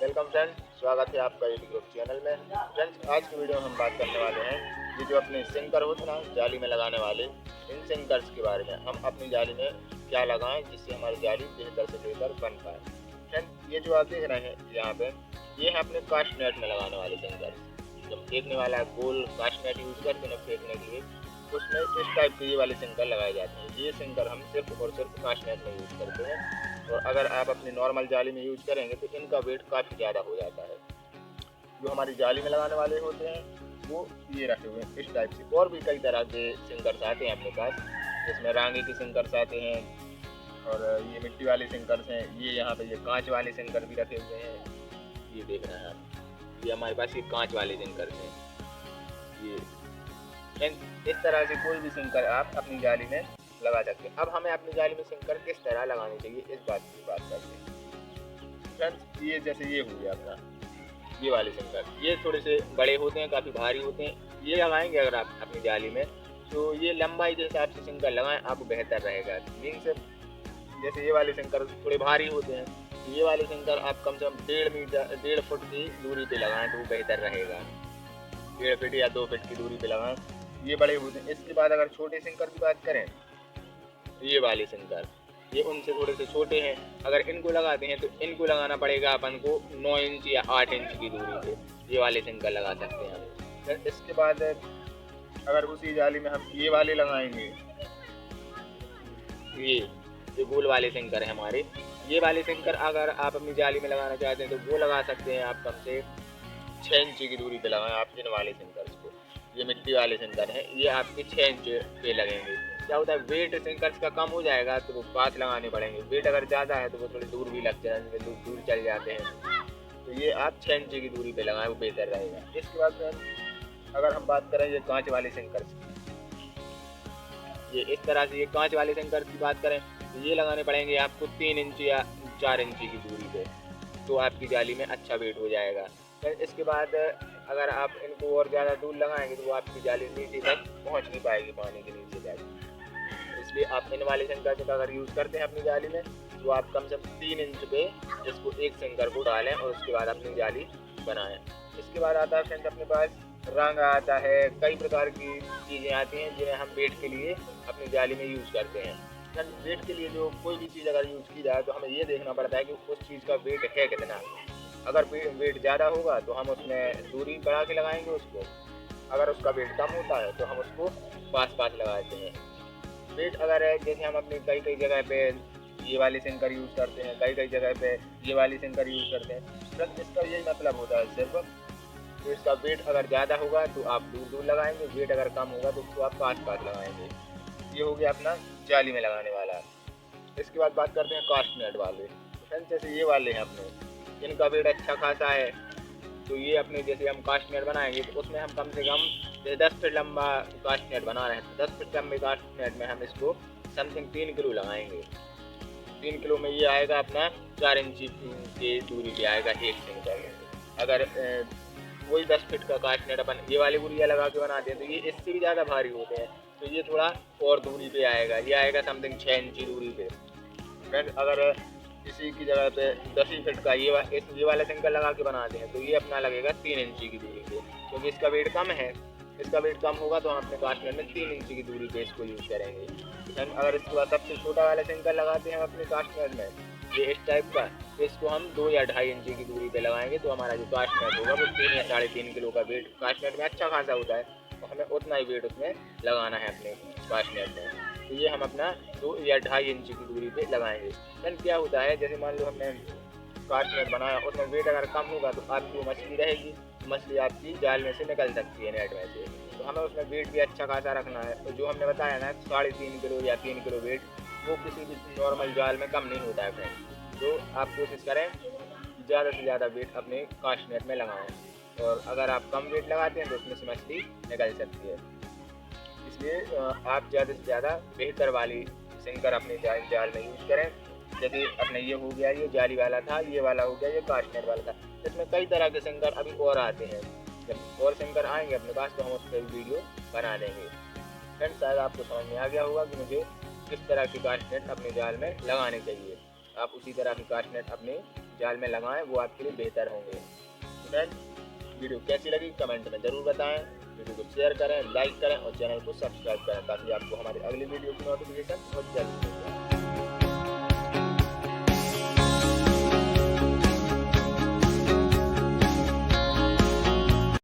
Welcome friends, स्वागत है आपका यूट्यूब ग्रुप चैनल में। फ्रेंड्स, आज की वीडियो में हम बात करने वाले हैं ये जो अपने सिंकर होते हैं ना जाली में लगाने वाले, इन सिंकर्स के बारे में। हम अपनी जाली में क्या लगाएं जिससे हमारी जाली बेहतर से बेहतर बन पाए। फ्रेंड्स, ये जो आप देख रहे हैं यहाँ पे, ये है अपने कास्ट नेट में लगाने वाले सिंकर। जब फेंकने वाला गोल कास्ट नेट यूज करते हैं फेंकने के लिए, उसमें इस टाइप के ये वाले सिंकर लगाए जाते हैं। ये सिंकर हम सिर्फ और सिर्फ कास्ट नेट में यूज करते हैं, और अगर आप अपनी नॉर्मल जाली में यूज करेंगे तो इनका वेट काफ़ी ज़्यादा हो जाता है। जो हमारी जाली में लगाने वाले होते हैं वो ये रखे हुए हैं इस टाइप से। और भी कई तरह के सिंकर्स आते हैं अपने पास, जिसमें रांगे के सिंकर्स आते हैं, और ये मिट्टी वाले सिंकर्स हैं। ये यहाँ पे ये कांच वाले सिंकर भी रखे हुए हैं, ये देख रहे हैं आप। ये हमारे पास ये कांच वाले सिंकर्स हैं। ये इस तरह से कोई भी सिंकर आप अपनी जाली में लगा सकते हैं। अब हमें अपनी जाली में सिंकर किस तरह लगानी चाहिए इस बात की बात करते हैं। फ्रेंड्स, ये जैसे ये हो गया अपना ये वाले सिंकर, ये थोड़े से बड़े होते हैं, काफ़ी भारी होते हैं। ये लगाएंगे अगर आप अपनी जाली में तो ये लंबाई के हिसाब से सिंकर लगाएं, आपको बेहतर रहेगा। मीन्स जैसे ये वाले सिंकर थोड़े भारी होते हैं, ये वाले सिंकर आप कम से कम 1.5 फुट की दूरी पे लगाएं तो वो बेहतर रहेगा। 1.5 फीट या 2 फीट की दूरी पे लगाएं, ये बड़े होते हैं। इसके बाद अगर छोटे सिंकर की बात करें, ये वाले सिंकर ये उनसे थोड़े से छोटे हैं। अगर इनको लगाते हैं तो इनको लगाना पड़ेगा अपन को 9 इंच या 8 इंच की दूरी पे, ये वाले सिंकर लगा सकते हैं हम। फिर इसके बाद अगर उसी जाली में हम ये वाले लगाएंगे, ये गोल वाले सिंकर है हमारे। ये वाले सिंकर अगर आप अपनी जाली में लगाना चाहते हैं तो वो लगा सकते हैं आप कम से 6 इंच की दूरी पे लगाएं आप इन वाले सिंकर को। ये मिट्टी वाले सिंकर हैं, ये आपके 6 इंच पे लगेंगे। क्या होता है, वेट सिंकर्स का कम हो जाएगा तो वो पास लगाने पड़ेंगे। वेट अगर ज़्यादा है तो वो थोड़ी दूर भी लग जाएंगे, दूर चल जाते हैं। तो ये आप 6 इंच की दूरी पे लगाएं, वो बेहतर रहेगा। इसके बाद अगर हम बात करें ये कांच वाले सिंकर्स की, ये इस तरह से ये कांच वाले सिंकर्स की बात करें तो ये लगाने पड़ेंगे आपको 3 इंच या 4 इंच की दूरी पे, तो आपकी जाली में अच्छा वेट हो जाएगा। फिर इसके बाद अगर आप इनको और ज़्यादा दूर लगाएंगे तो वो आपकी जाली नीचे तक पहुंच नहीं पाएगी, पानी के नीचे तक। इसलिए आप इन वाले सिंकर का अगर यूज़ करते हैं अपनी जाली में तो आप कम से कम 3 इंच पे इसको एक सिंकर को डालें और उसके बाद अपनी जाली बनाएं। इसके बाद आता है फ्रेंड्स अपने पास रंग आता है, कई प्रकार की चीज़ें आती हैं जिन्हें हम वेट के लिए अपनी जाली में यूज़ करते हैं। वेट के लिए जो कोई भी चीज़ अगर यूज़ की जाए तो हमें ये देखना पड़ता है कि उस चीज़ का वेट है कितना। अगर वेट ज़्यादा होगा तो हम उसमें दूरी बढ़ा के लगाएंगे उसको, अगर उसका वेट कम होता है तो हम उसको पास पास लगाते हैं। वेट अगर है, जैसे हम अपनी कई कई जगह पे ये वाले सिंकर यूज़ करते हैं, कई कई जगह पे ये वाले सिंकर यूज़ करते हैं। बस इसका यही मतलब होता है सिर्फ, तो इसका वेट अगर ज़्यादा होगा तो आप दूर दूर लगाएंगे, वेट अगर कम होगा तो उसको आप पास पास लगाएंगे। ये हो गया अपना जाली में लगाने वाला। इसके बाद बात करते हैं कास्ट नेट वाले। फ्रेंड्स, जैसे ये वाले हैं अपने, इनका वेट अच्छा खासा है। तो ये अपने जैसे हम कास्ट नेट बनाएंगे तो उसमें हम कम से कम 10 फीट लंबा कास्ट नेट बना रहे हैं, तो 10 फीट लंबे कास्ट नेट में हम इसको समथिंग 3 किलो लगाएंगे। 3 किलो में ये आएगा अपना 4 इंच की दूरी पे आएगा एक सिंकर। अगर वही 10 फीट का कास्ट नेट अपन ये वाली गुड़िया लगा के बनाते हैं तो ये इससे भी ज़्यादा भारी होते हैं, तो ये थोड़ा और दूरी पे आएगा, ये आएगा समथिंग 6 इंच की दूरी पे। फ्रेंड्स, अगर इसी की जगह पे 10 ही फीट का ये वाला सिंकर लगा के बनाते हैं तो ये अपना लगेगा 3 इंच की दूरी पे, क्योंकि इसका वेट कम है। इसका वेट कम होगा तो हम अपने कास्ट नेट में 3 इंच की दूरी पे इसको यूज़ करेंगे। फ्रेंड्स, अगर इसके बाद सबसे छोटा वाला सिंकर लगाते हैं अपने कास्ट नेट में, ये इस टाइप का, तो इसको हम 2 या 2.5 इंच की दूरी पे लगाएंगे तो हमारा जो कास्ट नेट होगा वो 3 या 3.5 किलो का वेट कास्ट नेट में अच्छा खासा होता है, तो हमें उतना ही वेट उसमें लगाना है अपने कास्ट नेट में। तो ये हम अपना 2 या 2.5 इंच की दूरी पे लगाएंगे। देन क्या होता है, जैसे मान लो हमने कास्ट नेट बनाया, उसमें वेट अगर कम होगा तो आपकी वो मछली रहेगी, मछली आपकी जाल में से निकल सकती है नेट में से, तो हमें उसमें वेट भी अच्छा खासा रखना है। तो जो हमने बताया ना 3.5 किलो या 3 किलो वेट, वो किसी भी नॉर्मल जाल में कम नहीं होता है फ्रेंड। तो आप कोशिश करें ज़्यादा से ज़्यादा वेट अपने कास्ट नेट में लगाएं, और अगर आप कम वेट लगाते हैं तो उसमें से मछली निकल सकती है। इसलिए आप ज़्यादा से ज़्यादा बेहतर वाली सिंकर अपने जाल में यूज़ करें। जैसे अपने ये हो गया, ये जाली वाला था, ये वाला हो गया, ये कास्ट नेट वाला था। इसमें कई तरह के सिंकर अभी और आते हैं, जब और सिंकर आएंगे अपने पास तो हम उस पर वीडियो बना देंगे। फ्रेंड्स, शायद आपको समझ में आ गया होगा कि मुझे किस तरह की कास्ट नेट अपने जाल में लगाने चाहिए। आप उसी तरह की कास्ट नेट अपने जाल में लगाएं, वो आपके लिए बेहतर होंगे। फ्रेंड्स, वीडियो कैसी लगी कमेंट में ज़रूर बताएं। वीडियो को शेयर करें, लाइक करें और चैनल को सब्सक्राइब करें ताकि आपको हमारी अगली वीडियो की नोटिफिकेशन बहुत जल्द मिले।